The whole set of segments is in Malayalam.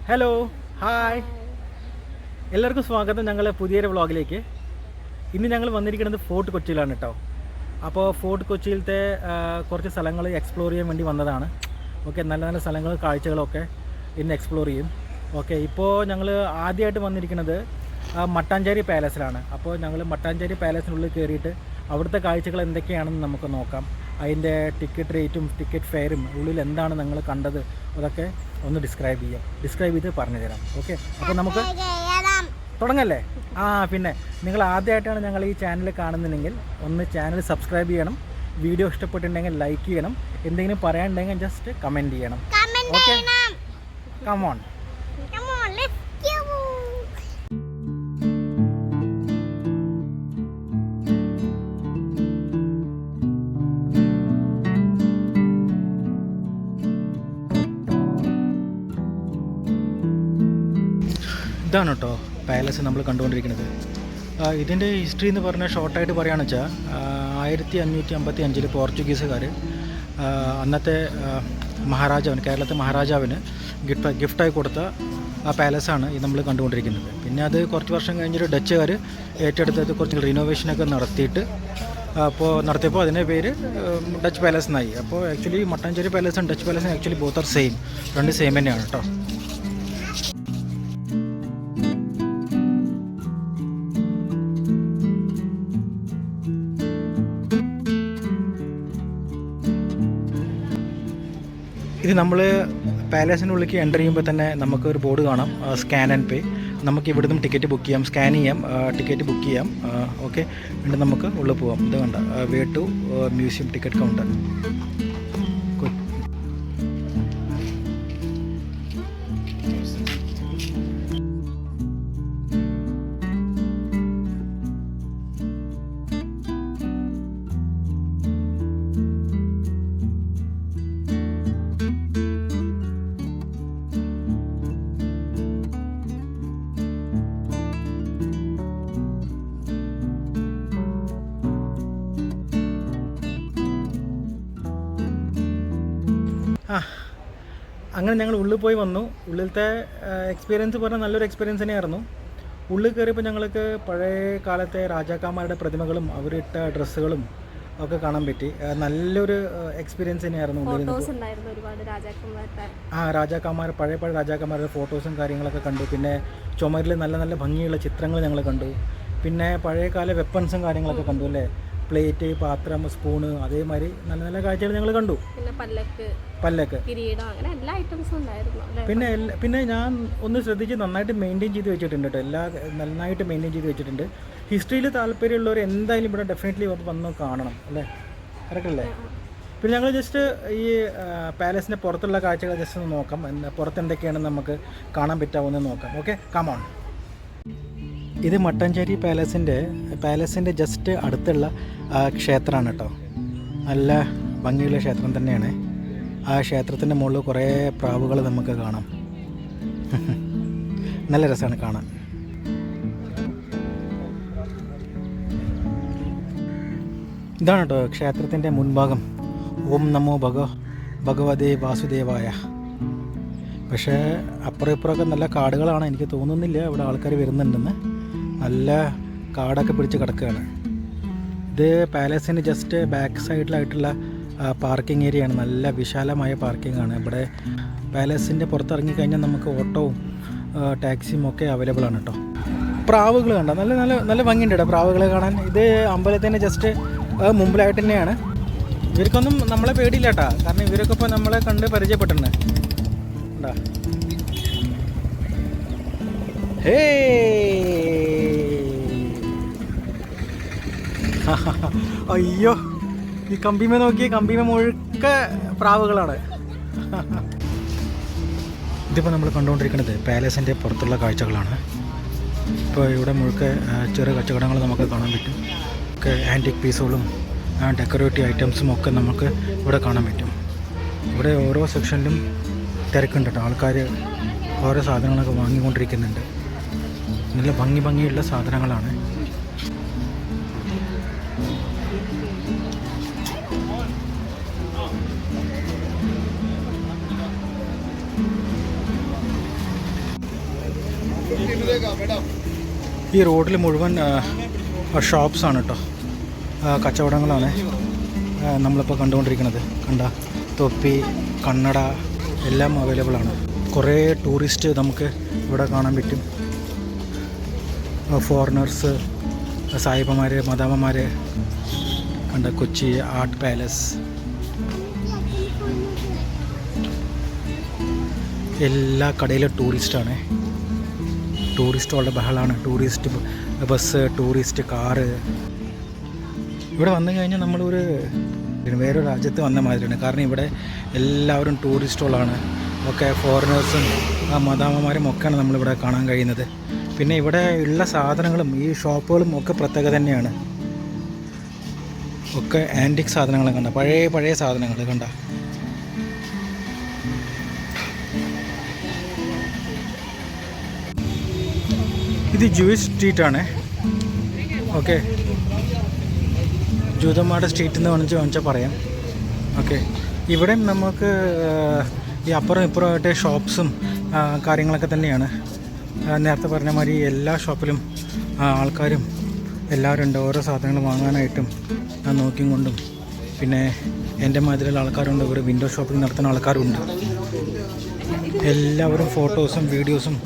ഹലോ, ഹായ്, എല്ലാവർക്കും സ്വാഗതം ഞങ്ങളെ പുതിയൊരു വ്ളോഗിലേക്ക്. ഇന്ന് ഞങ്ങൾ വന്നിരിക്കുന്നത് ഫോർട്ട് കൊച്ചിയിലാണ് കേട്ടോ. അപ്പോൾ ഫോർട്ട് കൊച്ചിയിലത്തെ കുറച്ച് സ്ഥലങ്ങൾ എക്സ്പ്ലോർ ചെയ്യാൻ വേണ്ടി വന്നതാണ്. ഓക്കെ, നല്ല നല്ല സ്ഥലങ്ങൾ കാഴ്ചകളൊക്കെ ഇന്ന് എക്സ്പ്ലോർ ചെയ്യും. ഓക്കെ, ഇപ്പോൾ ഞങ്ങൾ ആദ്യമായിട്ട് വന്നിരിക്കുന്നത് മട്ടാഞ്ചേരി പാലസിലാണ്. അപ്പോൾ ഞങ്ങൾ മട്ടാഞ്ചേരി പാലസിനുള്ളിൽ കയറിയിട്ട് അവിടുത്തെ കാഴ്ചകൾ എന്തൊക്കെയാണെന്ന് നമുക്ക് നോക്കാം. അതിൻ്റെ ടിക്കറ്റ് റേറ്റും ടിക്കറ്റ് ഫെയറും ഉള്ളിൽ എന്താണ് നിങ്ങൾ കണ്ടത് അതൊക്കെ ഒന്ന് ഡിസ്ക്രൈബ് ചെയ്ത് പറഞ്ഞു തരാം. ഓക്കെ, അപ്പോൾ നമുക്ക് തുടങ്ങല്ലേ. പിന്നെ നിങ്ങൾ ആദ്യമായിട്ടാണ് ഞങ്ങൾ ഈ ചാനൽ കാണുന്നുണ്ടെങ്കിൽ ഒന്ന് ചാനൽ സബ്സ്ക്രൈബ് ചെയ്യണം. വീഡിയോ ഇഷ്ടപ്പെട്ടിട്ടുണ്ടെങ്കിൽ ലൈക്ക് ചെയ്യണം. എന്തെങ്കിലും പറയാനുണ്ടെങ്കിൽ ജസ്റ്റ് കമൻറ്റ് ചെയ്യണം. Okay, come on. ഇതാണ് കേട്ടോ പാലസ് നമ്മൾ കണ്ടുകൊണ്ടിരിക്കുന്നത്. ഇതിൻ്റെ ഹിസ്റ്ററി എന്ന് പറഞ്ഞാൽ ഷോർട്ടായിട്ട് പറയുകയാണെന്ന് വെച്ചാൽ 1555 പോർച്ചുഗീസുകാർ അന്നത്തെ മഹാരാജാവിന്, കേരളത്തെ മഹാരാജാവിന് ഗിഫ്റ്റായി കൊടുത്ത ആ പാലസാണ് ഇത് നമ്മൾ കണ്ടുകൊണ്ടിരിക്കുന്നത്. പിന്നെ അത് കുറച്ച് വർഷം കഴിഞ്ഞിട്ട് ഡച്ചുകാർ ഏറ്റെടുത്തത് കുറച്ച് റിനോവേഷനൊക്കെ നടത്തിയപ്പോൾ അതിൻ്റെ പേര് ഡച്ച് പാലസ് എന്നായി. അപ്പോൾ ആക്ച്വലി മട്ടാഞ്ചേരി പാലസും ഡച്ച് പാലസും ആക്ച്വലി ബോത്ത് ആർ സെയിം, രണ്ട് സെയിം തന്നെയാണ് കേട്ടോ. ഇത് നമ്മൾ പാലസിനുള്ളിലേക്ക് എൻ്റർ ചെയ്യുമ്പോൾ തന്നെ നമുക്ക് ഒരു ബോർഡ് കാണാം, സ്കാൻ ആൻഡ് പേ. നമുക്ക് ഇവിടുന്ന് ടിക്കറ്റ് ബുക്ക് ചെയ്യാം, സ്കാൻ ചെയ്യാം, ടിക്കറ്റ് ബുക്ക് ചെയ്യാം. ഓക്കെ, എന്നിട്ട് നമുക്ക് ഉള്ളിൽ പോകാം. ഇത് കണ്ട way to museum ticket counter. അങ്ങനെ ഞങ്ങൾ ഉള്ളിൽ പോയി വന്നു. ഉള്ളിലത്തെ എക്സ്പീരിയൻസ് പറഞ്ഞാൽ നല്ലൊരു എക്സ്പീരിയൻസ് തന്നെയായിരുന്നു. ഉള്ളിൽ കയറിയപ്പോൾ ഞങ്ങൾക്ക് പഴയ കാലത്തെ രാജാക്കന്മാരുടെ പ്രതിമകളും അവരിട്ട ഡ്രസ്സുകളും ഒക്കെ കാണാൻ പറ്റി. നല്ലൊരു എക്സ്പീരിയൻസ് തന്നെയായിരുന്നു. രാജാക്കന്മാർ പഴയ രാജാക്കന്മാരുടെ ഫോട്ടോസും കാര്യങ്ങളൊക്കെ കണ്ടു. പിന്നെ ചുമരിൽ നല്ല നല്ല ഭംഗിയുള്ള ചിത്രങ്ങൾ ഞങ്ങൾ കണ്ടു. പിന്നെ പഴയകാല വെപ്പൺസും കാര്യങ്ങളൊക്കെ കണ്ടു അല്ലേ, പ്ലേറ്റ്, പാത്രം, സ്പൂണ്, അതേമാതിരി നല്ല നല്ല കാഴ്ചകൾ ഞങ്ങൾ കണ്ടു. പല്ലക്ക്, പിന്നെ ഞാൻ ഒന്ന് ശ്രദ്ധിച്ച് നന്നായിട്ട് മെയിൻറ്റെയിൻ ചെയ്ത് വെച്ചിട്ടുണ്ട് കേട്ടോ. നന്നായിട്ട് മെയിൻറ്റെയിൻ ചെയ്ത് വെച്ചിട്ടുണ്ട്. ഹിസ്റ്ററിയിൽ താല്പര്യമുള്ളവർ എന്തായാലും ഇവിടെ ഡെഫിനറ്റ്ലി വന്ന് കാണണം അല്ലേ, കറക്റ്റ് അല്ലേ? പിന്നെ ഞങ്ങൾ ജസ്റ്റ് ഈ പാലസിൻ്റെ പുറത്തുള്ള കാഴ്ചകൾ ജസ്റ്റ് ഒന്ന് നോക്കാം. പുറത്ത് എന്തൊക്കെയാണെന്ന് നമുക്ക് കാണാൻ പറ്റാവുന്ന നോക്കാം. Okay, come on. ഇത് മട്ടാഞ്ചേരി പാലസിൻ്റെ ജസ്റ്റ് അടുത്തുള്ള ക്ഷേത്രമാണ് കേട്ടോ. നല്ല ഭംഗിയുള്ള ക്ഷേത്രം തന്നെയാണ്. ആ ക്ഷേത്രത്തിൻ്റെ മുകളിൽ കുറേ പ്രാവുകൾ നമുക്ക് കാണാം. നല്ല രസമാണ് കാണാൻ. ഇതാണ് കേട്ടോ ക്ഷേത്രത്തിൻ്റെ മുൻഭാഗം. ഓം നമോ ഭഗവതേ വാസുദേവായ. പക്ഷേ അപ്പുറം ഇപ്പുറമൊക്കെ നല്ല കാടുകളാണ്. എനിക്ക് തോന്നുന്നില്ല ഇവിടെ ആൾക്കാർ വരുന്നുണ്ടെന്ന്. നല്ല കാടൊക്കെ പിടിച്ച് കിടക്കുകയാണ്. ഇത് പാലസിന് ജസ്റ്റ് ബാക്ക് സൈഡിലായിട്ടുള്ള പാർക്കിംഗ് ഏരിയയാണ്. നല്ല വിശാലമായ പാർക്കിംഗ് ആണ് ഇവിടെ. പാലസിൻ്റെ പുറത്തിറങ്ങിക്കഴിഞ്ഞാൽ നമുക്ക് ഓട്ടോവും ടാക്സിയും ഒക്കെ അവൈലബിൾ ആണ് കേട്ടോ. പ്രാവുകൾ കണ്ട നല്ല നല്ല നല്ല ഭംഗിയുണ്ട് കേട്ടോ പ്രാവുകളെ കാണാൻ. ഇത് അമ്പലത്തിൻ്റെ ജസ്റ്റ് മുമ്പിലായിട്ട് തന്നെയാണ്. ഇവർക്കൊന്നും നമ്മളെ പേടിയില്ല കേട്ടോ, കാരണം ഇവരൊക്കെ ഇപ്പോൾ നമ്മളെ കണ്ട് പരിചയപ്പെട്ടിട്ടുണ്ട്. ഉണ്ടാ ഹേ, അയ്യോ, ഈ കമ്പിമേ നോക്കിയേ, കമ്പിമേ മുഴുക്ക പ്രാവുകളാണ്. ഇതിപ്പോൾ നമ്മൾ കണ്ടുകൊണ്ടിരിക്കുന്നത് പാലസിൻ്റെ പുറത്തുള്ള കാഴ്ചകളാണ്. ഇപ്പോൾ ഇവിടെ മുഴുക്ക ചെറു കച്ചവടങ്ങൾ നമുക്ക് കാണാൻ പറ്റും. ഒക്കെ ആൻറ്റിക് പീസുകളും ഡെക്കറേറ്റീവ് ഐറ്റംസും ഒക്കെ നമുക്ക് ഇവിടെ കാണാൻ പറ്റും. ഇവിടെ ഓരോ സെക്ഷനിലും തിരക്കുണ്ട് കേട്ടോ. ആൾക്കാർ ഓരോ സാധനങ്ങളൊക്കെ വാങ്ങിക്കൊണ്ടിരിക്കുന്നുണ്ട്. നല്ല ഭംഗിയുള്ള സാധനങ്ങളാണ്. ഈ റോഡിൽ മുഴുവൻ ഷോപ്സാണ് കേട്ടോ, കച്ചവടങ്ങളാണ് നമ്മളിപ്പോൾ കണ്ടുകൊണ്ടിരിക്കുന്നത്. കണ്ട തൊപ്പി, കണ്ണട എല്ലാം അവൈലബിൾ ആണ്. കുറേ ടൂറിസ്റ്റ് നമുക്ക് ഇവിടെ കാണാൻ പറ്റും. ഫോറിനേഴ്സ്, സായിപ്പന്മാർ, മദാമ്മമാർ. കണ്ട കൊച്ചി ആർട്ട് പാലസ്, എല്ലാ കടയിലും ടൂറിസ്റ്റാണ്. ടൂറിസ്റ്റുകളുടെ ബഹളമാണ്. Tourist bus, tourist car. ഇവിടെ വന്നു കഴിഞ്ഞാൽ നമ്മളൊരു വേറൊരു രാജ്യത്ത് വന്ന മാതിരിയാണ്. കാരണം ഇവിടെ എല്ലാവരും ടൂറിസ്റ്റുകളാണ്. ഒക്കെ ഫോറിനേഴ്സും മദാമ്മമാരും ഒക്കെയാണ് നമ്മളിവിടെ കാണാൻ കഴിയുന്നത്. പിന്നെ ഇവിടെ ഉള്ള സാധനങ്ങളും ഈ ഷോപ്പുകളും ഒക്കെ പ്രത്യേകത തന്നെയാണ്. ഒക്കെ ആൻറ്റിക് സാധനങ്ങൾ കണ്ട, പഴയ സാധനങ്ങൾ കണ്ട. ഇത് ജൂയിഷ് സ്ട്രീറ്റാണ്. ഓക്കെ, ജൂതന്മാരുടെ സ്ട്രീറ്റ് എന്ന് വേണമെന്ന് പറയാം. ഓക്കെ, ഇവിടെ നമുക്ക് ഈ അപ്പുറം ഇപ്പുറമായിട്ട് ഷോപ്സും കാര്യങ്ങളൊക്കെ തന്നെയാണ്. നേരത്തെ പറഞ്ഞ മാതിരി എല്ലാ ഷോപ്പിലും ആൾക്കാരും എല്ലാവരും ഉണ്ട്. ഓരോ സാധനങ്ങൾ വാങ്ങാനായിട്ടും നോക്കിയും കൊണ്ടും. പിന്നെ എൻ്റെ മാതിരിയുള്ള ആൾക്കാരുണ്ട്, ഒരു വിൻഡോ ഷോപ്പിംഗ് നടത്തുന്ന ആൾക്കാരുണ്ട്. എല്ലാവരും ഫോട്ടോസും വീഡിയോസും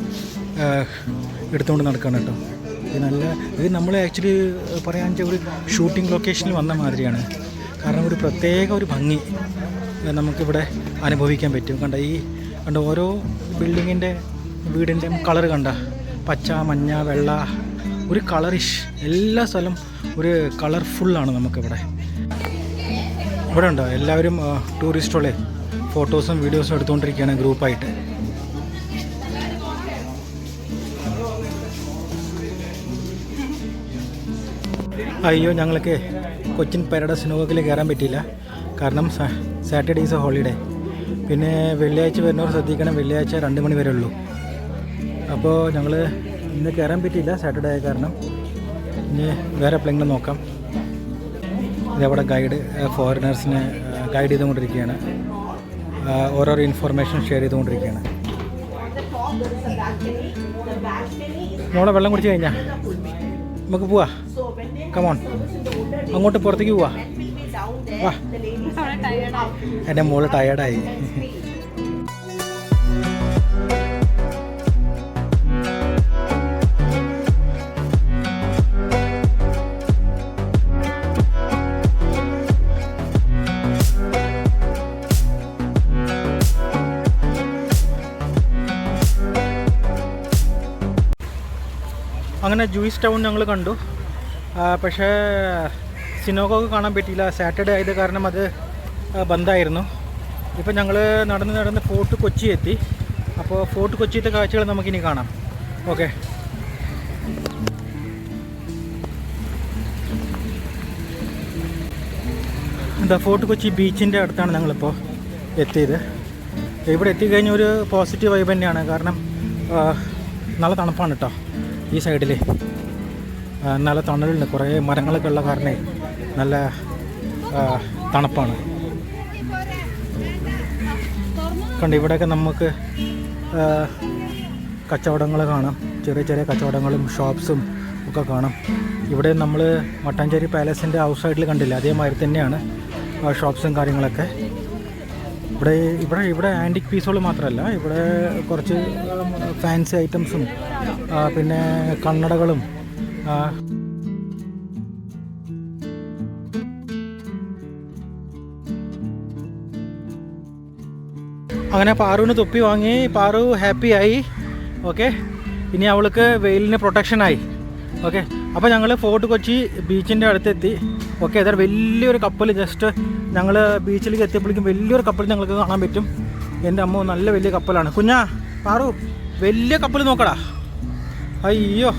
എടുത്തുകൊണ്ട് നടക്കുകയാണ് കേട്ടോ. ഇത് നമ്മൾ ആക്ച്വലി പറയാൻ വെച്ചാൽ ഒരു ഷൂട്ടിംഗ് ലൊക്കേഷനിൽ വന്ന മാതിരിയാണ്. കാരണം ഒരു പ്രത്യേക ഒരു ഭംഗി നമുക്കിവിടെ അനുഭവിക്കാൻ പറ്റും. കണ്ട ഓരോ ബിൽഡിങ്ങിൻ്റെ വീടിൻ്റെയും കളർ കണ്ട, പച്ച, മഞ്ഞ, വെള്ള, ഒരു കളറിഷ്. എല്ലാ സ്ഥലം ഒരു കളർഫുള്ളാണ് നമുക്കിവിടെ. ഇവിടെ ഉണ്ടോ എല്ലാവരും ടൂറിസ്റ്റുകളെ ഫോട്ടോസും വീഡിയോസും എടുത്തുകൊണ്ടിരിക്കുകയാണ് ഗ്രൂപ്പായിട്ട്. അയ്യോ, ഞങ്ങൾക്ക് കൊച്ചിൻ പാരഡൈസ് നോക്കിൽ കയറാൻ പറ്റിയില്ല. കാരണം സാറ്റർഡേ ഈസ് എ ഹോളിഡേ. പിന്നെ വെള്ളിയാഴ്ച വരുന്നവർ ശ്രദ്ധിക്കണം, വെള്ളിയാഴ്ച 2 മണി വരെ ഉള്ളൂ. അപ്പോൾ ഞങ്ങൾ ഇന്ന് കയറാൻ പറ്റിയില്ല സാറ്റർഡേ ആയ കാരണം. ഇനി വേറെ എപ്പോഴെങ്കിലും നോക്കാം. ഇതവിടെ ഗൈഡ് ഫോറിനേഴ്സിനെ ഗൈഡ് ചെയ്തുകൊണ്ടിരിക്കുകയാണ്. ഓരോരോ ഇൻഫർമേഷൻ ഷെയർ ചെയ്തുകൊണ്ടിരിക്കുകയാണ്. മോളെ വെള്ളം കുടിച്ച് കഴിഞ്ഞാൽ നമുക്ക് പോവാ. കമോൺ, അങ്ങോട്ട് പുറത്തേക്ക് പോവാ. വാ, എൻ്റെ മോള് ടയേർഡായി. അങ്ങനെ ജൂയിഷ് ടൗൺ ഞങ്ങൾ കണ്ടു. പക്ഷേ സിനോഗോഗ് കാണാൻ പറ്റിയില്ല. സാറ്റർഡേ ആയത് കാരണം അത് ബന്ധായിരുന്നു. ഇപ്പം ഞങ്ങൾ നടന്ന് ഫോർട്ട് കൊച്ചി എത്തി. അപ്പോൾ ഫോർട്ട് കൊച്ചിയിലത്തെ കാഴ്ചകൾ നമുക്കിനി കാണാം. ഓക്കെ, ഫോർട്ട് കൊച്ചി ബീച്ചിൻ്റെ അടുത്താണ് ഞങ്ങളിപ്പോൾ എത്തിയത്. ഇവിടെ എത്തിക്കഴിഞ്ഞാൽ ഒരു പോസിറ്റീവ് വൈബ് തന്നെയാണ്. കാരണം നല്ല തണുപ്പാണ് കേട്ടോ. ഈ സൈഡിൽ നല്ല തണലുണ്ട്, കുറേ മരങ്ങളൊക്കെ ഉള്ള കാരണേ നല്ല തണുപ്പാണ്. കണ്ട് ഇവിടെയൊക്കെ നമുക്ക് കച്ചവടങ്ങൾ കാണാം. ചെറിയ കച്ചവടങ്ങളും ഷോപ്സും ഒക്കെ കാണാം. ഇവിടെ നമ്മൾ മട്ടാഞ്ചേരി പാലസിൻ്റെ ഔട്ട് സൈഡിൽ കണ്ടില്ല, അതേമാതിരി തന്നെയാണ് ഷോപ്സും കാര്യങ്ങളൊക്കെ. ഇവിടെ ആൻറ്റിക് പീസുകൾ മാത്രമല്ല, ഇവിടെ കുറച്ച് ഫാൻസി ഐറ്റംസും പിന്നെ കണ്ണടകളും അങ്ങനെ പാറുവിന് തൊപ്പി വാങ്ങി. പാറു ഹാപ്പി ആയി. ഓക്കെ, ഇനി അവൾക്ക് വെയിലിന് പ്രൊട്ടക്ഷനായി. ഓക്കെ, അപ്പോൾ ഞങ്ങൾ ഫോർട്ട് കൊച്ചി ബീച്ചിൻ്റെ അടുത്തെത്തി. ഓക്കെ, അതായത് വലിയൊരു കപ്പൽ ജസ്റ്റ് ഞങ്ങൾ ബീച്ചിലേക്ക് എത്തിയപ്പോഴേക്കും വലിയൊരു കപ്പൽ ഞങ്ങൾക്ക് കാണാൻ പറ്റും. എൻ്റെ അമ്മ നല്ല വലിയ കപ്പലാണ്. കുഞ്ഞാ, പാറു വലിയ കപ്പൽ നോക്കടാ. അയ്യോ,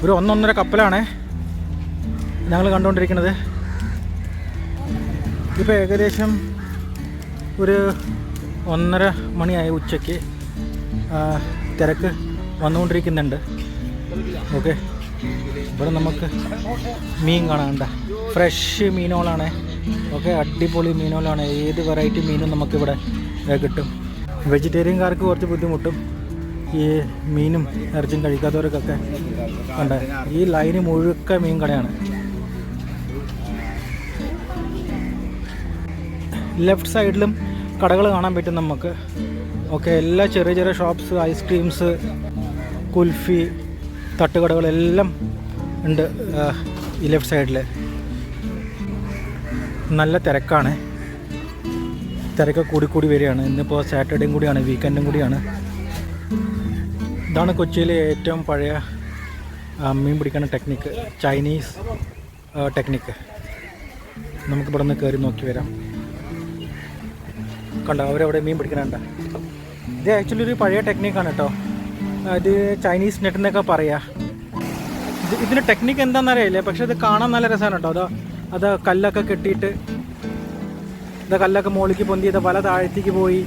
ഒരു 1.5 കപ്പലാണേ ഞങ്ങൾ കണ്ടുകൊണ്ടിരിക്കുന്നത്. ഇപ്പോൾ ഏകദേശം ഒരു 1:30 മണിയായി ഉച്ചയ്ക്ക്. തിരക്ക് വന്നുകൊണ്ടിരിക്കുന്നുണ്ട്. ഓക്കെ, ഇവിടെ നമുക്ക് മീൻ കാണാണ്ട ഫ്രഷ് മീനുകളാണ്. ഓക്കെ, അടിപൊളി മീനുകളാണ്. ഏത് വെറൈറ്റി മീനും നമുക്കിവിടെ കിട്ടും. വെജിറ്റേറിയൻകാർക്ക് കുറച്ച് ബുദ്ധിമുട്ടും ഈ മീനും ഇറച്ചിയും കഴിക്കാത്തവർക്കൊക്കെ ഉണ്ട്. ഈ ലൈന് മുഴുക്ക മീൻ കടയാണ്. ലെഫ്റ്റ് സൈഡിലും കടകൾ കാണാൻ പറ്റും നമുക്ക്. ഓക്കെ, എല്ലാ ചെറിയ ചെറിയ ഷോപ്സ്, ഐസ്ക്രീംസ്, കുൽഫി, തട്ടുകടകളെല്ലാം ഉണ്ട് ഈ ലെഫ്റ്റ് സൈഡിൽ. നല്ല തിരക്കാണ്, തിരക്ക് കൂടി വരികയാണ്. ഇന്നിപ്പോൾ സാറ്റർഡേയും കൂടിയാണ്, വീക്കെൻഡും കൂടിയാണ്. ഇതാണ് കൊച്ചിയിലെ ഏറ്റവും പഴയ മീൻ പിടിക്കുന്ന ടെക്നിക്ക്, ചൈനീസ് ടെക്നിക്ക്. നമുക്കിവിടെ നിന്ന് കയറി നോക്കി വരാം. കണ്ടോ അവരവിടെ മീൻ പിടിക്കണണ്ട. ഇത് ആക്ച്വലി ഒരു പഴയ ടെക്നിക്കാണ് കേട്ടോ. ഇത് ചൈനീസ് നെറ്റ് എന്നൊക്കെ പറയാം. ഇതിൻ്റെ ടെക്നിക്ക് എന്താണെന്നറിയില്ല, പക്ഷെ ഇത് കാണാൻ നല്ല രസമാണ് കേട്ടോ. അത് കല്ലൊക്കെ കെട്ടിയിട്ട്, കല്ലൊക്കെ മുകളിലേക്ക് പൊന്തി, വല താഴത്തേക്ക് പോയി.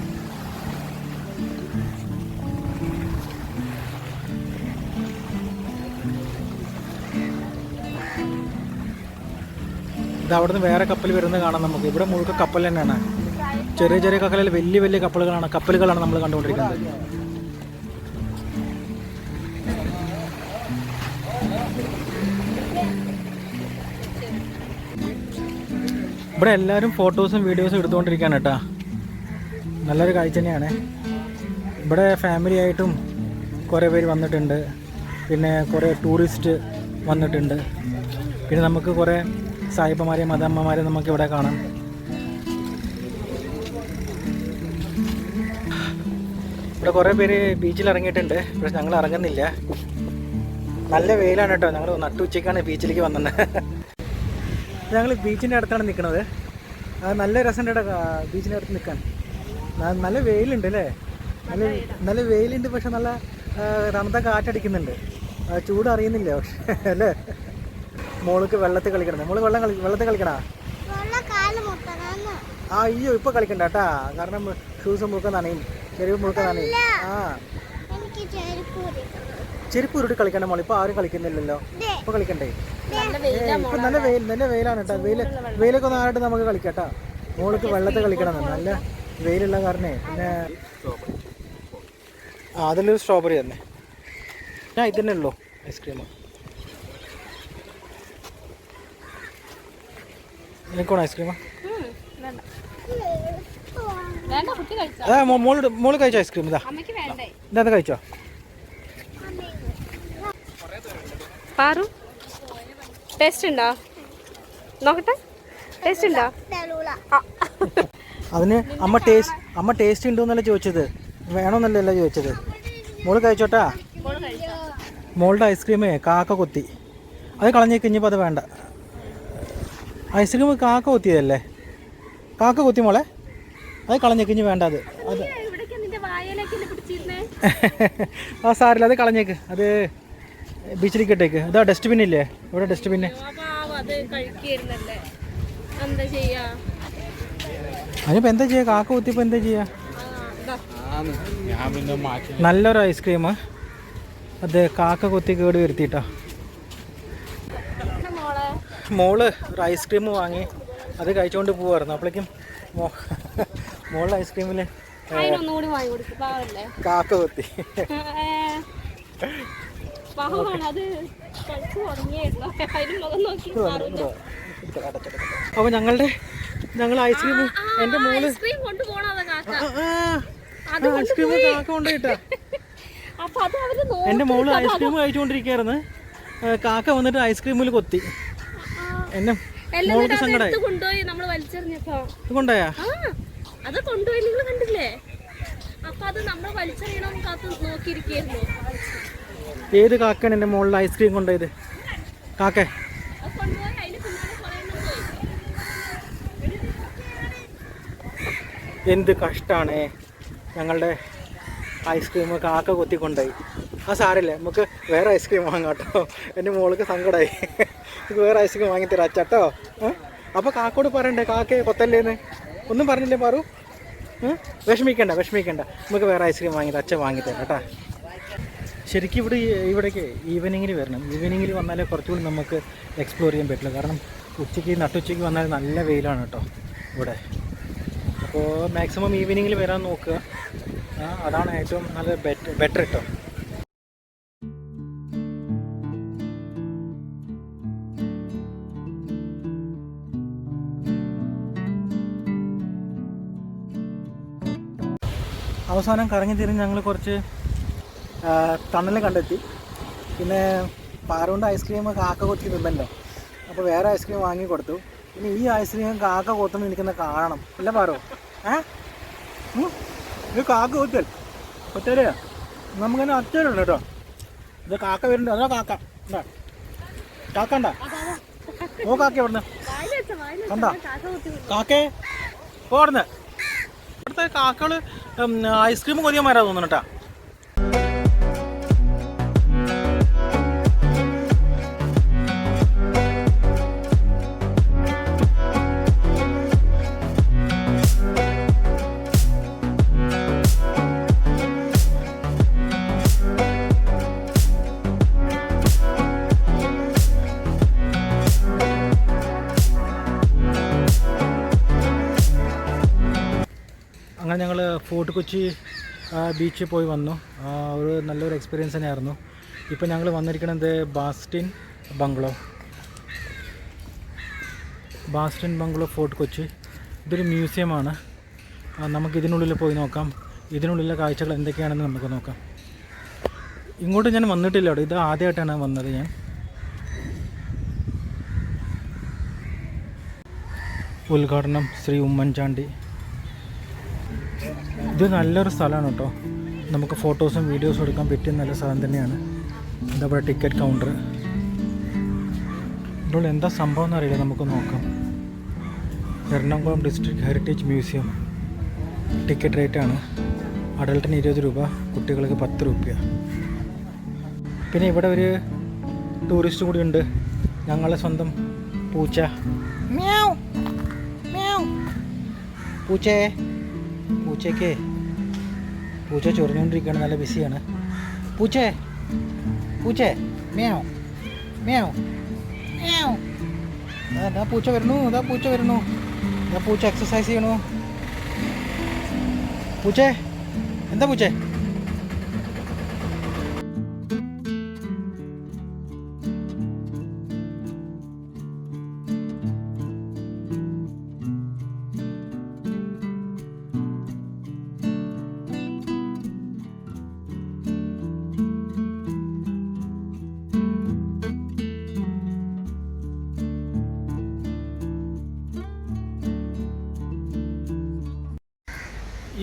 ഇത് അവിടെ നിന്ന് വേറെ കപ്പൽ വരുന്നത് കാണാം നമുക്ക്. ഇവിടെ മുഴുക്ക കപ്പൽ തന്നെയാണ്. ചെറിയ ചെറിയ കപ്പലിൽ വലിയ വലിയ കപ്പലുകളാണ് നമ്മൾ കണ്ടുകൊണ്ടിരിക്കുന്നത്. ഇവിടെ എല്ലാവരും ഫോട്ടോസും വീഡിയോസും എടുത്തുകൊണ്ടിരിക്കുകയാണ് കേട്ടോ. നല്ലൊരു കാഴ്ച തന്നെയാണ്. ഇവിടെ ഫാമിലി ആയിട്ടും കുറേ പേര് വന്നിട്ടുണ്ട്. പിന്നെ കുറേ ടൂറിസ്റ്റ് വന്നിട്ടുണ്ട്. പിന്നെ നമുക്ക് കുറേ സായിപ്പന്മാരെയും മദാമ്മമാരെയും നമുക്കിവിടെ കാണാം. ഇവിടെ കുറേ പേര് ബീച്ചിൽ ഇറങ്ങിയിട്ടുണ്ട്. പക്ഷെ ഞങ്ങൾ ഇറങ്ങുന്നില്ല, നല്ല വെയിലാണ് കേട്ടോ. ഞങ്ങൾ നട്ടുച്ചയ്ക്കാണ് ബീച്ചിലേക്ക് വന്നത്. ഞങ്ങൾ ബീച്ചിൻ്റെ അടുത്താണ് നിൽക്കുന്നത്. നല്ല രസമുണ്ട് കേട്ടോ ബീച്ചിൻ്റെ അടുത്ത് നിൽക്കാൻ. നല്ല വെയിലുണ്ട് അല്ലേ, നല്ല വെയിലുണ്ട്. പക്ഷെ നല്ല തണുത്ത കാറ്റടിക്കുന്നുണ്ട്. ചൂട് അറിയുന്നില്ല പക്ഷെ അല്ലേ. മോൾക്ക് വെള്ളത്തിൽ കളിക്കണം. മോള് വെള്ളത്തിൽ കളിക്കണ? അയ്യോ ഇപ്പൊ കളിക്കണ്ട കേട്ടാ, കാരണം ഷൂസ് മുഴുക്ക നനയും, ചെരുവ് മുഴുക്ക നനയും. ചെരുപ്പ് ഉരുട്ടി കളിക്കണ്ട മോള്. ഇപ്പൊ ആരും കളിക്കുന്നില്ലല്ലോ, ഇപ്പൊ കളിക്കണ്ടേ? ഇപ്പൊ നല്ല വെയിലാണ് കേട്ടോ. വെയിലൊക്കെ ഒന്ന് ആയിട്ട് നമുക്ക് കളിക്കാട്ടാ. മോൾക്ക് വെള്ളത്തിൽ കളിക്കണം, നല്ല വെയിലുള്ള കാരണേ. പിന്നെ അതിലൊരു സ്ട്രോബെറി തന്നെ. ഞാൻ ഇതന്നെ ഉള്ളൂ ഐസ്ക്രീം. എനിക്കാണോ ഐസ്ക്രീമാ? അതാ മോള് കഴിച്ചോ ഐസ്ക്രീം? ഇതാ കഴിച്ചോ? പാറു ടേസ്റ്റ് ഉണ്ടോ? നോക്കട്ടെ, ടേസ്റ്റ് ഉണ്ടോ? അതിന് അമ്മ ടേസ്റ്റ് ഉണ്ടോന്നല്ല ചോദിച്ചത്, വേണമെന്നല്ല ചോദിച്ചത്. മോള് കഴിച്ചോട്ടാ. മോളുടെ ഐസ്ക്രീമേ കാക്ക കൊത്തി, അത് കളഞ്ഞേക്ക്. ഇനിയിപ്പോൾ അത് വേണ്ട. ഐസ്ക്രീം കാക്ക കൊത്തിയതല്ലേ, കാക്ക കൊത്തി മോളെ, അത് കളഞ്ഞേക്ക്. ഇനി വേണ്ട അത്. ആ സാറില്ല, അത് കളഞ്ഞേക്ക്. അത് ബീച്ചിലേക്ക് ഇട്ടേക്ക്. ഇതാ ഡസ്റ്റ്ബിൻ ഇല്ലേ ഇവിടെ, ഡസ്റ്റ്ബിന്നെ. അതിനിപ്പോൾ എന്താ ചെയ്യുക? കാക്ക കുത്തിയപ്പോൾ എന്താ ചെയ്യുക? നല്ലൊരു ഐസ്ക്രീം അത് കാക്ക കൊത്തി കേട് വരുത്തിയിട്ടാ. മോള് ഒരു ഐസ്ക്രീം വാങ്ങി അത് കഴിച്ചുകൊണ്ട് പോവായിരുന്നു. അപ്പോഴേക്കും മോളുടെ ഐസ്ക്രീമിൽ കാക്ക കൊത്തി. അപ്പോൾ ഞങ്ങൾ ഐസ്ക്രീം, എൻ്റെ മോള് ഐസ്ക്രീം കാക്ക കൊണ്ടുപോയിട്ടാ. എൻ്റെ മോള് ഐസ്ക്രീം കഴിച്ചുകൊണ്ടിരിക്കുകയായിരുന്നു, കാക്ക വന്നിട്ട് ഐസ്ക്രീമിൽ കൊത്തി. എന്നെ മോൾക്ക് സങ്കടമായി. കൊണ്ടുപോയാ? അത് കൊണ്ടുപോയി നിങ്ങൾ കണ്ടില്ലേ? അപ്പൊ അത് നമ്മൾ വലിച്ചെറിയണം കാത്ത് നോക്കിയിരിക്കുന്നു. ഏത് കാക്കാണ് എൻ്റെ മോളിൽ ഐസ്ക്രീം കൊണ്ടുപോയത്? കാക്ക എന്ത് കഷ്ടമാണ്. ഞങ്ങളുടെ ഐസ്ക്രീം കാക്ക കൊത്തിക്കൊണ്ടായി. ആ സാരമില്ല, നമുക്ക് വേറെ ഐസ്ക്രീം വാങ്ങാം കേട്ടോ. എൻ്റെ മോൾക്ക് സങ്കടമായി. നമുക്ക് വേറെ ഐസ്ക്രീം വാങ്ങിത്തരാം അച്ചട്ടോ. അപ്പോൾ കാക്കോട് പറയണ്ടേ കാക്കയെ കൊത്തല്ലേന്ന്? ഒന്നും പറഞ്ഞില്ലേ പാറു? വിഷമിക്കണ്ട, നമുക്ക് വേറെ ഐസ്ക്രീം വാങ്ങിത്തരാം, അച്ഛൻ വാങ്ങിത്തരാം കേട്ടോ. ശരിക്കും ഇവിടേക്ക് ഈവനിങ്ങിൽ വരണം. ഈവനിങ്ങിൽ വന്നാലേ കുറച്ചുകൂടി നമുക്ക് എക്സ്പ്ലോർ ചെയ്യാൻ പറ്റില്ല. കാരണം നട്ടുച്ചയ്ക്ക് വന്നാൽ നല്ല വെയിലാണ് കേട്ടോ ഇവിടെ. അപ്പോൾ മാക്സിമം ഈവനിങ്ങിൽ വരാൻ നോക്കുക. അതാണ് ഏറ്റവും നല്ല ബെറ്റർ കേട്ടോ. അവസാനം കറങ്ങി തിരിഞ്ഞ് ഞങ്ങൾ കുറച്ച് തണൽ കണ്ടെത്തി. പിന്നെ പാറുകൊണ്ട് ഐസ്ക്രീം കാക്ക കൊത്തി തിന്നല്ലോ, അപ്പോൾ വേറെ ഐസ്ക്രീം വാങ്ങി കൊടുത്തു. പിന്നെ ഈ ഐസ്ക്രീം കാക്ക കൊത്തുമ്പോൾ എനിക്കെന്ന് കാണണം, അല്ല പാറോ? ഇത് കാക്ക കൊത്തൽ കൊത്തല്ലേ? നമുക്കെന്നെ അച്ഛനുണ്ട് കേട്ടോ. ഇത് കാക്ക വരുന്നുണ്ട്, അതോ കാക്ക എന്താ കാക്കണ്ട? ഓ കാക്ക ഇവിടുന്ന് കണ്ടാ കാക്കേ പോടുന്ന്. ഇവിടുത്തെ കാക്കകൾ ഐസ്ക്രീം കൊതിയന്മാരാ തോന്നുന്നു കേട്ടോ. അങ്ങനെ ഞങ്ങൾ ഫോർട്ട് കൊച്ചി ബീച്ചിൽ പോയി വന്നു. ഒരു നല്ലൊരു എക്സ്പീരിയൻസ് തന്നെയായിരുന്നു. ഇപ്പോൾ ഞങ്ങൾ വന്നിരിക്കുന്നത് ബാസ്റ്റിൻ ബംഗ്ലോ ഫോർട്ട് കൊച്ചി. ഇതൊരു മ്യൂസിയമാണ്. നമുക്ക് ഇതിനുള്ളിൽ പോയി നോക്കാം. ഇതിനുള്ളിലെ കാഴ്ചകൾ എന്തൊക്കെയാണെന്ന് നമുക്ക് നോക്കാം. ഇങ്ങോട്ട് ഞാൻ വന്നിട്ടില്ല അവിടെ, ഇത് ആദ്യമായിട്ടാണ് വന്നത് ഞാൻ. ഉദ്ഘാടനം ശ്രീ ഉമ്മൻചാണ്ടി. ഇത് നല്ലൊരു സ്ഥലമാണ് കേട്ടോ. നമുക്ക് ഫോട്ടോസും വീഡിയോസും എടുക്കാൻ പറ്റിയ നല്ല സ്ഥലം തന്നെയാണ്. എന്താ പറയുക, ടിക്കറ്റ് കൗണ്ടർ. ഇവിടെ എന്താ സംഭവം എന്നറിയില്ല, നമുക്ക് നോക്കാം. Ernakulam district heritage museum. Ticket റേറ്റാണ് അഡൾട്ടിന് 20 രൂപ, കുട്ടികൾക്ക് 10 രൂപ. പിന്നെ ഇവിടെ ഒരു ടൂറിസ്റ്റ് കൂടി ഉണ്ട്, ഞങ്ങളെ സ്വന്തം പൂച്ച. മ്യാവ് മ്യാവ്. പൂച്ചയ്ക്ക് പൂച്ച ചൊറിഞ്ഞുകൊണ്ടിരിക്കുകയാണ്, നല്ല ബിസിയാണ്. പൂച്ചേ മ്യാവ് മ്യാവ് മ്യാവ്. അതാ പൂച്ച വരുന്നു. പൂച്ച എക്സസൈസ് ചെയ്യണു. പൂച്ചേ, എന്താ പൂച്ചേ?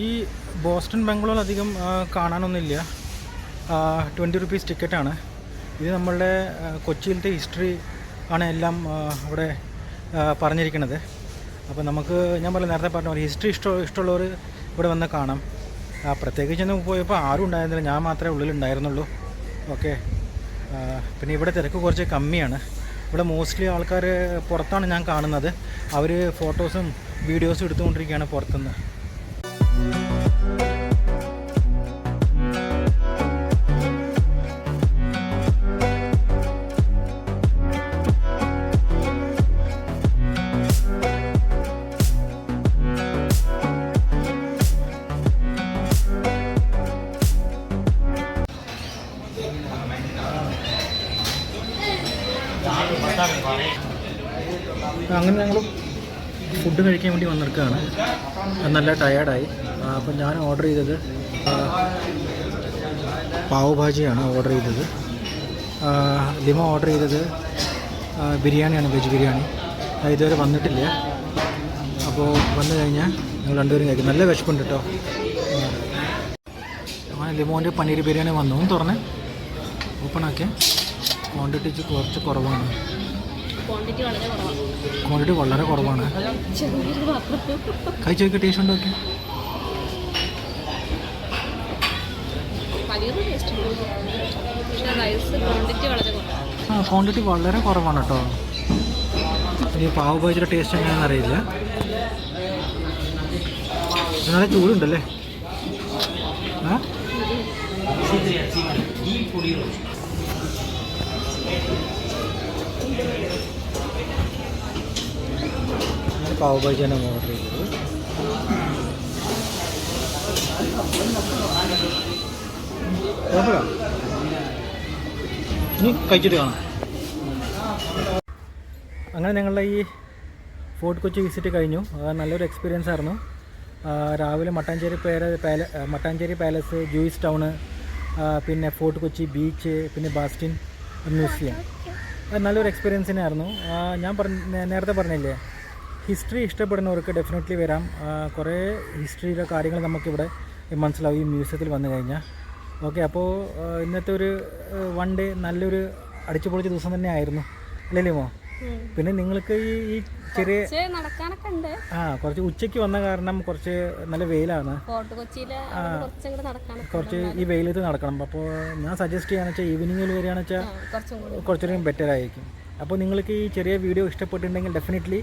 ഈ ബോസ്റ്റൺ ബംഗ്ലോയിൽ അധികം കാണാനൊന്നുമില്ല. 20 റുപ്പീസ് ടിക്കറ്റാണ്. ഇത് നമ്മളുടെ കൊച്ചിയിലത്തെ ഹിസ്റ്ററി ആണ് എല്ലാം അവിടെ പറഞ്ഞിരിക്കുന്നത്. അപ്പോൾ നമുക്ക്, ഞാൻ നേരത്തെ പറഞ്ഞ പോലെ ഹിസ്റ്ററി ഇഷ്ടമുള്ളവർ ഇവിടെ വന്ന് കാണാം. പ്രത്യേകിച്ച് പോയപ്പോൾ ആരും ഉണ്ടായിരുന്നില്ല, ഞാൻ മാത്രമേ ഉള്ളിലുണ്ടായിരുന്നുള്ളൂ. ഓക്കെ. പിന്നെ ഇവിടെ തിരക്ക് കുറച്ച് കമ്മിയാണ്. ഇവിടെ മോസ്റ്റ്ലി ആൾക്കാർ പുറത്താണ് ഞാൻ കാണുന്നത്. അവർ ഫോട്ടോസും വീഡിയോസും എടുത്തുകൊണ്ടിരിക്കുകയാണ് പുറത്തുനിന്ന്. അങ്ങനെ ഞങ്ങൾ ഫുഡ് കഴിക്കാൻ വേണ്ടി വന്നിരിക്കുകയാണ്. നല്ല ടയേർഡായി. അപ്പം ഞാൻ ഓർഡർ ചെയ്തത് പാവ് ഭാജിയാണ് ഓർഡർ ചെയ്തത്. ലിമ ഓർഡർ ചെയ്തത് ബിരിയാണിയാണ്, വെജ് ബിരിയാണി. ഇതുവരെ വന്നിട്ടില്ല. അപ്പോൾ വന്നു കഴിഞ്ഞാൽ ഞങ്ങൾ രണ്ടുപേരും കഴിക്കും. നല്ല വിശപ്പുണ്ട് കേട്ടോ. അങ്ങനെ ലിമോൻ്റെ പനീർ ബിരിയാണി വന്നു. തുറന്ന് ഓപ്പണാക്കിയ ക്വാണ്ടിറ്റി കുറച്ച് കുറവാണ്. ക്വാണ്ടിറ്റി വളരെ കുറവാണ്. കഴിച്ച് നോക്കി, ടേസ്റ്റ് ഉണ്ടോ? ഓക്കെ. ക്വാണ്ടിറ്റി വളരെ കുറവാണ് കേട്ടോ. ഇനി പാവ് ഭാജിയുടെ ടേസ്റ്റ് എങ്ങനെയാണെന്ന് അറിയില്ല. നല്ല ചൂടുണ്ടല്ലേ? പാവ് ഭാജിയാണ് ഓർഡർ ചെയ്തത്. കുഴപ്പമില്ല, ഇനി കഴിച്ചിട്ട് കാണാം. അങ്ങനെ ഞങ്ങളുടെ ഈ ഫോർട്ട് കൊച്ചി വിസിറ്റ് കഴിഞ്ഞു. നല്ലൊരു എക്സ്പീരിയൻസ് ആയിരുന്നു. രാവിലെ മട്ടാഞ്ചേരി പാലസ്, ജൂയിസ് ടൗണ്, പിന്നെ ഫോർട്ട് കൊച്ചി ബീച്ച്, പിന്നെ ബാസ്റ്റിൻ മ്യൂസിയം. അത് നല്ലൊരു എക്സ്പീരിയൻസ് തന്നെയായിരുന്നു. ഞാൻ നേരത്തെ പറഞ്ഞില്ലേ, ഹിസ്റ്ററി ഇഷ്ടപ്പെടുന്നവർക്ക് ഡെഫിനറ്റ്ലി വരാം. കുറേ ഹിസ്റ്ററിയിലെ കാര്യങ്ങൾ നമുക്കിവിടെ മനസ്സിലാവും ഈ മ്യൂസിയത്തിൽ വന്നു കഴിഞ്ഞാൽ. ഓക്കെ, അപ്പോൾ ഇന്നത്തെ ഒരു വൺ ഡേ നല്ലൊരു അടിച്ചുപൊളിച്ച ദിവസം തന്നെ ആയിരുന്നു, അല്ലേ മോ? പിന്നെ നിങ്ങൾക്ക് ഈ ചെറിയ നടക്കാനൊക്കെ ഉണ്ട്. കുറച്ച് ഉച്ചയ്ക്ക് വന്ന കാരണം കുറച്ച് നല്ല വെയിലാണ്. കുറച്ച് ഈ വെയിലത്ത് നടക്കണം. അപ്പോൾ ഞാൻ സജസ്റ്റ് ചെയ്യാന്ന് വെച്ചാൽ ഈവനിങ്ങിൽ വരികയാണെന്ന് വെച്ചാൽ കുറച്ചുകൂടി ബെറ്റർ ആയിരിക്കും. അപ്പോൾ നിങ്ങൾക്ക് ഈ ചെറിയ വീഡിയോ ഇഷ്ടപ്പെട്ടിട്ടുണ്ടെങ്കിൽ ഡെഫിനറ്റ്ലി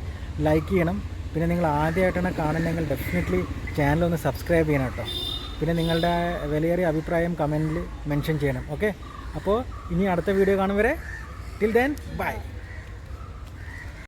ലൈക്ക് ചെയ്യണം. പിന്നെ നിങ്ങൾ ആദ്യമായിട്ടാണ് കാണുന്നതെങ്കിൽ ഡെഫിനറ്റ്ലി ചാനലൊന്ന് സബ്സ്ക്രൈബ് ചെയ്യണം കേട്ടോ. പിന്നെ നിങ്ങളുടെ വിലയേറിയ അഭിപ്രായം കമൻറ്റിൽ മെൻഷൻ ചെയ്യണം. ഓക്കെ, അപ്പോൾ ഇനി അടുത്ത വീഡിയോ കാണും വരെ ടിൽ ദെൻ ബൈ.